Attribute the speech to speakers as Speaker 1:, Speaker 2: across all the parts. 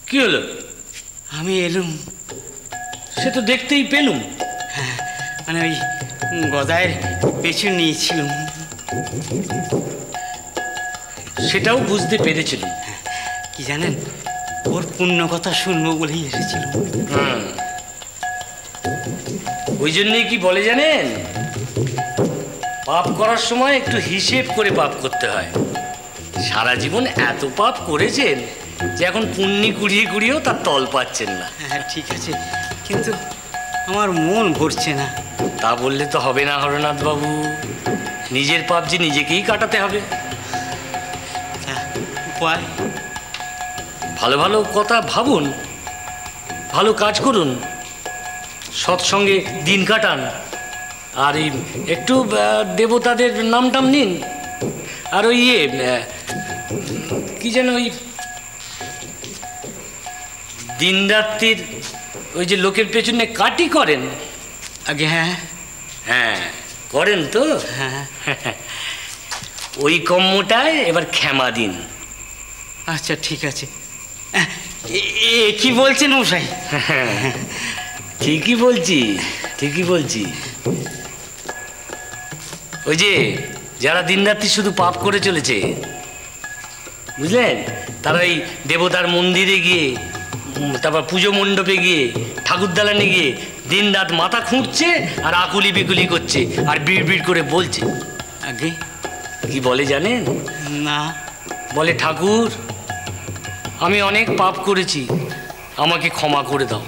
Speaker 1: কি হলো?
Speaker 2: আমি এলুম।
Speaker 1: সে তো দেখতেই পেলুম।
Speaker 2: হ্যাঁ, মানে ওই গদায়ের পেছু নিয়েছিলুম।
Speaker 1: সেটাও বুঝতে পেরেছিলুম।
Speaker 2: কি জানেন, ওর পুণ্য কথা শুনবো বলেই এসেছিলুম।
Speaker 1: ওই জন্যই কি বলে জানেন, পাপ করার সময় একটু হিসেব করে পাপ করতে হয়। সারা জীবন এত পাপ করেছেন যে এখন পুণ্যি কুড়িয়ে কুড়িয়েও তার তল পাচ্ছেন না।
Speaker 2: হ্যাঁ ঠিক আছে, কিন্তু আমার মন ভরছে না।
Speaker 1: তা বললে তো হবে না হরনাথ বাবু, নিজের পাপ যে নিজেকেই কাটাতে হবে।
Speaker 2: উপায়?
Speaker 1: ভালো ভালো কথা ভাবুন, ভালো কাজ করুন, সৎসঙ্গে দিন কাটান, আর এই একটু দেবতাদের নাম টাম নিন। আর ওই কি যেন ওই দিন রাত্রির ওই যে লোকের পেছনে কাটি করেন
Speaker 2: আগে, হ্যাঁ
Speaker 1: হ্যাঁ করেন তো,
Speaker 2: হ্যাঁ
Speaker 1: ওই কর্মটায় এবার ক্ষমা দিন।
Speaker 2: আচ্ছা ঠিক আছে। কি বলছেন মশাই?
Speaker 1: ঠিকই বলছি, ঠিকই বলছি। ওই যে যারা দিনরাত্রি শুধু পাপ করে চলেছে, বুঝলেন, তারা এই দেবতার মন্দিরে গিয়ে, তারপর পুজো মণ্ডপে গিয়ে, ঠাকুর দালানে গিয়ে দিন রাত মাথা খুঁটছে আর আকুলি বিকুলি করছে আর বিড় বিড় করে বলছে।
Speaker 2: আগে
Speaker 1: কি বলে জানেন?
Speaker 2: না।
Speaker 1: বলে, ঠাকুর আমি অনেক পাপ করেছি, আমাকে ক্ষমা করে দাও।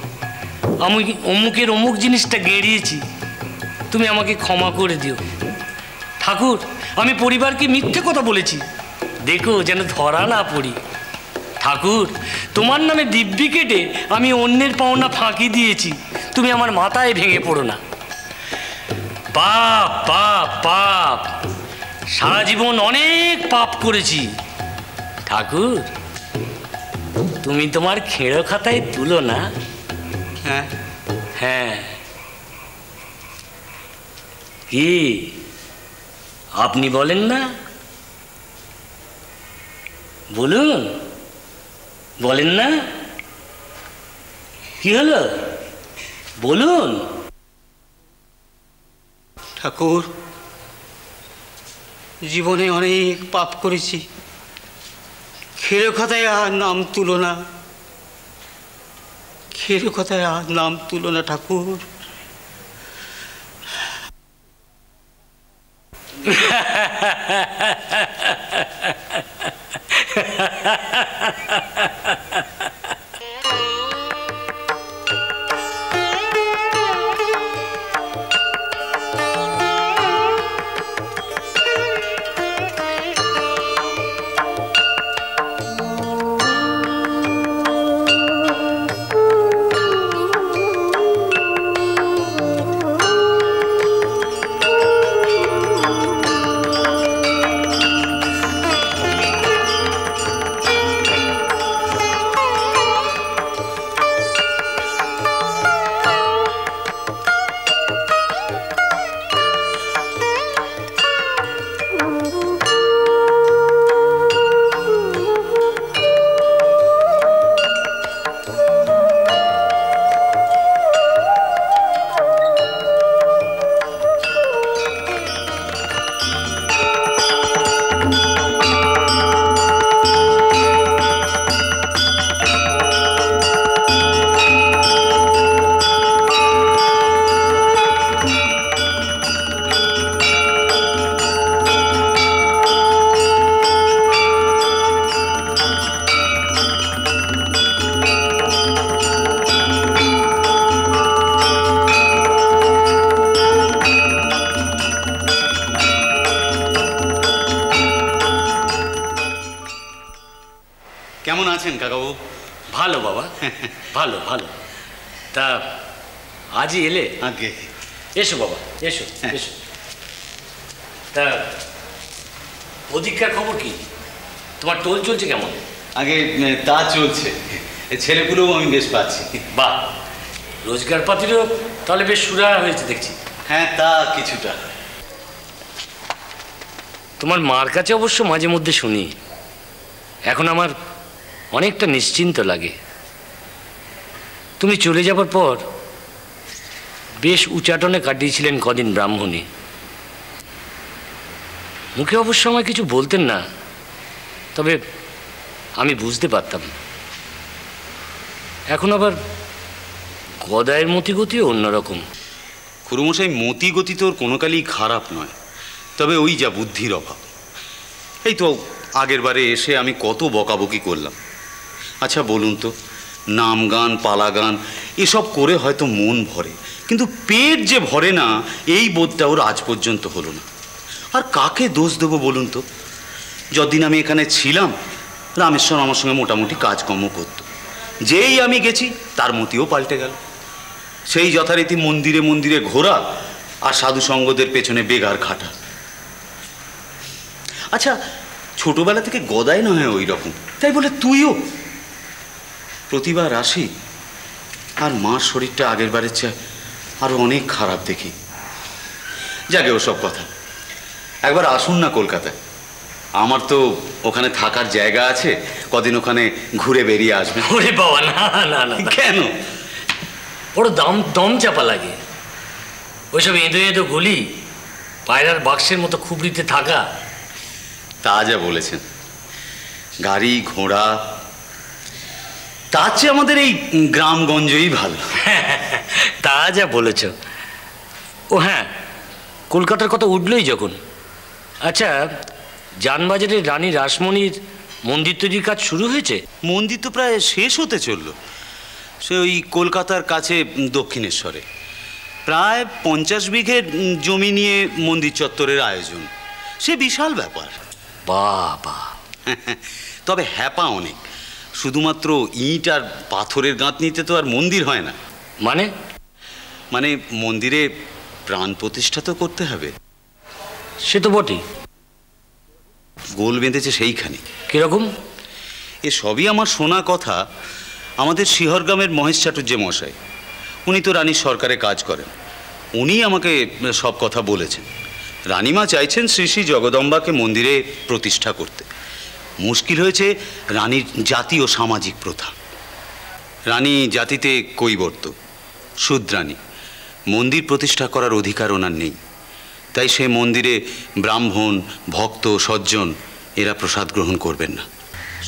Speaker 1: আমি অমুকের অমুক জিনিসটা গেড়িয়েছি, তুমি আমাকে ক্ষমা করে দিও। ঠাকুর আমি পরিবারকে মিথ্যে কথা বলেছি, দেখো যেন ধরা না পড়ি। ঠাকুর তোমার নামে দিব্যি কেটে আমি অন্যের পাওনা ফাঁকি দিয়েছি, তুমি আমার মাথায় ভেঙে পড়ো না। পাপ পাপ পাপ, সারা জীবন অনেক পাপ করেছি। ঠাকুর তুমি তোমার খেড়ো খাতায় তুলো না।
Speaker 2: হ্যাঁ
Speaker 1: হ্যাঁ, কি আপনি বলেন না? বলুন, বলেন না? কি হলো বলুন।
Speaker 2: ঠাকুর, জীবনে অনেক পাপ করেছি, খেরো খাতায় আর নাম তুলো না, খেরো খাতায় আর নাম তুলো না ঠাকুর। কেমন আছেন কাকাবাবু?
Speaker 1: ভালো বাবা, ভালো ভালো। তা আজই এলে?
Speaker 2: আগে
Speaker 1: এসো বাবা, এসো এসো। তা পরীক্ষার খবর কি? তোমার টোল চলছে কেমন?
Speaker 3: আগে তা চলছে, ছেলেগুলোও আমি বেশ পাচ্ছি।
Speaker 1: বাহ, রোজগার পাতিরও তাহলে বেশ সুরাহা হয়েছে দেখছি।
Speaker 3: হ্যাঁ তা কিছুটা।
Speaker 1: তোমার মার কাছে অবশ্য মাঝে মধ্যে শুনি, এখন আমার অনেকটা নিশ্চিন্ত লাগে। তুমি চলে যাবার পর বেশ উচ্চাটনে কাটিয়েছিলেন কদিন ব্রাহ্মণী। মুখে অবশ্য আমায় কিছু বলতেন না, তবে আমি বুঝতে পারতাম। এখন আবার গদায়ের মতিগতিও অন্যরকম।
Speaker 3: খুড়োমশাই, মতিগতি তোর কোনো কালেই খারাপ নয়, তবে ওই যা বুদ্ধির অভাব। এই তো আগের বারে এসে আমি কত বকাবকি করলাম। আচ্ছা বলুন তো, নাম গান পালা গান এসব করে হয়তো মন ভরে, কিন্তু পেট যে ভরে না এই বোধটা ওর আজ পর্যন্ত হলো না। আর কাকে দোষ দেবো বলুন তো? যতদিন আমি এখানে ছিলাম রামেশ্বর আমার সঙ্গে মোটামুটি কাজকর্ম করতো। যেই আমি গেছি তার মতিও পাল্টে গেল। সেই যথারীতি মন্দিরে মন্দিরে ঘোরা আর সাধু সঙ্গদের পেছনে বেগার খাটা। আচ্ছা, ছোটবেলা থেকে গদাই না হয় ওই রকম, তাই বলে তুইও? প্রতিবার আসি আর মার শরীরটা আগের বারের চেয়ে আরো অনেক খারাপ দেখি। যাকে ওসব কথা, একবার আসুন না কলকাতায়। আমার তো ওখানে থাকার জায়গা আছে, কদিন ওখানে ঘুরে বেরিয়ে আসবে।
Speaker 1: ওরে বাবা, না না না।
Speaker 3: কেন?
Speaker 1: বড় দম চাপা লাগে ওইসব এঁদো এঁদো গলি, পায়রার বাক্সের মতো খুবড়িতে থাকা।
Speaker 3: তা যা বলেছেন, গাড়ি ঘোড়া তার চেয়ে আমাদের এই গ্রামগঞ্জই ভালো।
Speaker 1: তা যা বলেছ। ও হ্যাঁ, কলকাতার কথা উঠলই যখন, আচ্ছা জানবাজারের রানী রাসমণির মন্দির তৈরির কাজ শুরু হয়েছে?
Speaker 3: মন্দির তো প্রায় শেষ হতে চলল। সে ওই কলকাতার কাছে দক্ষিণেশ্বরে প্রায় 50 বিঘে জমি নিয়ে মন্দির চত্বরের আয়োজন। সে বিশাল ব্যাপার।
Speaker 1: বাবা!
Speaker 3: তবে হ্যাপা অনেক। শুধুমাত্র ইট আর পাথরের গাঁথনিতে তো আর মন্দির হয় না। মানে মন্দিরে প্রাণ প্রতিষ্ঠা তো করতে হবে।
Speaker 1: সে তো বটেই।
Speaker 3: গোল বেঁধেছে সেইখানে।
Speaker 1: কিরকম?
Speaker 3: এ সবই আমার শোনা কথা। আমাদের শিহরগ্রামের মহেশ চাটুর্য মশাই, উনি তো রানীর সরকারে কাজ করেন, উনি আমাকে সব কথা বলেছেন। রানীমা চাইছেন শ্রী শ্রী জগদম্বাকে মন্দিরে প্রতিষ্ঠা করতে। মুশকিল হয়েছে রানীর জাতি ও সামাজিক প্রথা। রানী জাতিতে কৈবর্ত, শূদ্রানী, মন্দির প্রতিষ্ঠা করার অধিকার ওনার নেই। তাই সে মন্দিরে ব্রাহ্মণ, ভক্ত, সজ্জন এরা প্রসাদ গ্রহণ করবেন না।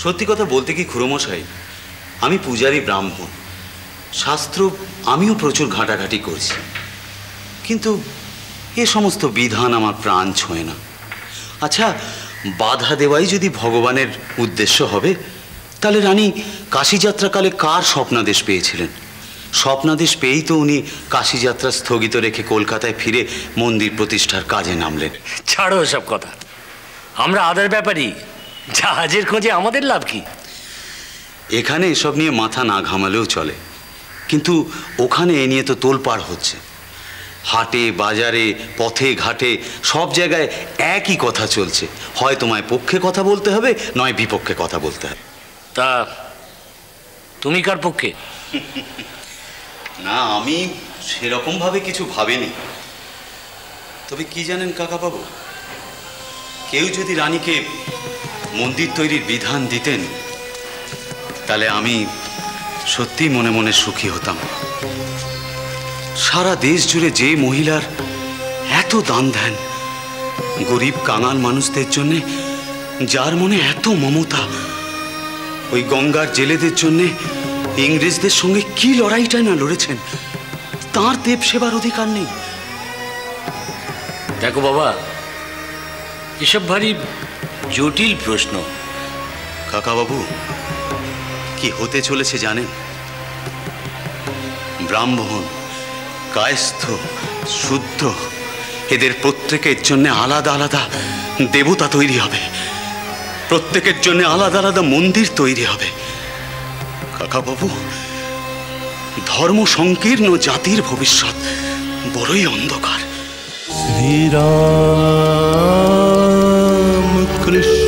Speaker 3: সত্যি কথা বলতে কি খুড়োমশাই, আমি পূজারী ব্রাহ্মণ, শাস্ত্র আমিও প্রচুর ঘাঁটাঘাঁটি করছি, কিন্তু এ সমস্ত বিধান আমার প্রাণ ছোঁয় না। আচ্ছা, বাধা দেওয়াই যদি ভগবানের উদ্দেশ্য হবে, তাহলে রানী কাশীযাত্রাকালে কার স্বপ্নাদেশ পেয়েছিলেন? স্বপ্নাদেশ পেয়েই তো উনি কাশীযাত্রা স্থগিত রেখে কলকাতায় ফিরে মন্দির প্রতিষ্ঠার কাজে নামলেন।
Speaker 1: ছাড়ো সব কথা, আমরা আদার ব্যাপারই, জাহাজের খোঁজে আমাদের লাভ কি?
Speaker 3: এখানে এসব নিয়ে মাথা না ঘামালেও চলে, কিন্তু ওখানে এ নিয়ে তো তোলপাড় হচ্ছে। হাটে বাজারে পথে ঘাটে সব জায়গায় একই কথা চলছে, হয় তোমায় পক্ষে কথা বলতে হবে, নয় বিপক্ষে কথা বলতে হবে।
Speaker 1: তা তুমি কার পক্ষে?
Speaker 3: না, আমি সেরকমভাবে কিছু ভাবিনি। তবে কি জানেন কাকাবাবু, কেউ যদি রানীকে মন্দির তৈরির বিধান দিতেন, তাহলে আমি সত্যি মনে মনে সুখী হতাম। সারা দেশ জুড়ে যে মহিলার এত দান ধ্যান, গরিব কাঙাল মানুষদের জন্যে যার মনে এত মমতা, ওই গঙ্গার জেলেদের জন্যে ইংরেজদের সঙ্গে কি লড়াইটাই না লড়েছেন, তাঁর দেব সেবার অধিকার নেই?
Speaker 1: দেখো বাবা, এসব ভারী জটিল প্রশ্ন।
Speaker 3: কাকাবাবু, কি হতে চলেছে জানেন? ব্রাহ্মণ, কায়স্থ, শুদ্ধ এদের প্রত্যেকের জন্য আলাদা আলাদা দেবতা তৈরি হবে, প্রত্যেকের জন্য আলাদা আলাদা মন্দির তৈরি হবে। কাকাবাবু, ধর্ম সংকীর্ণ জাতির ভবিষ্যৎ বড়ই অন্ধকার।
Speaker 4: শ্রীরাম কৃষ্ণ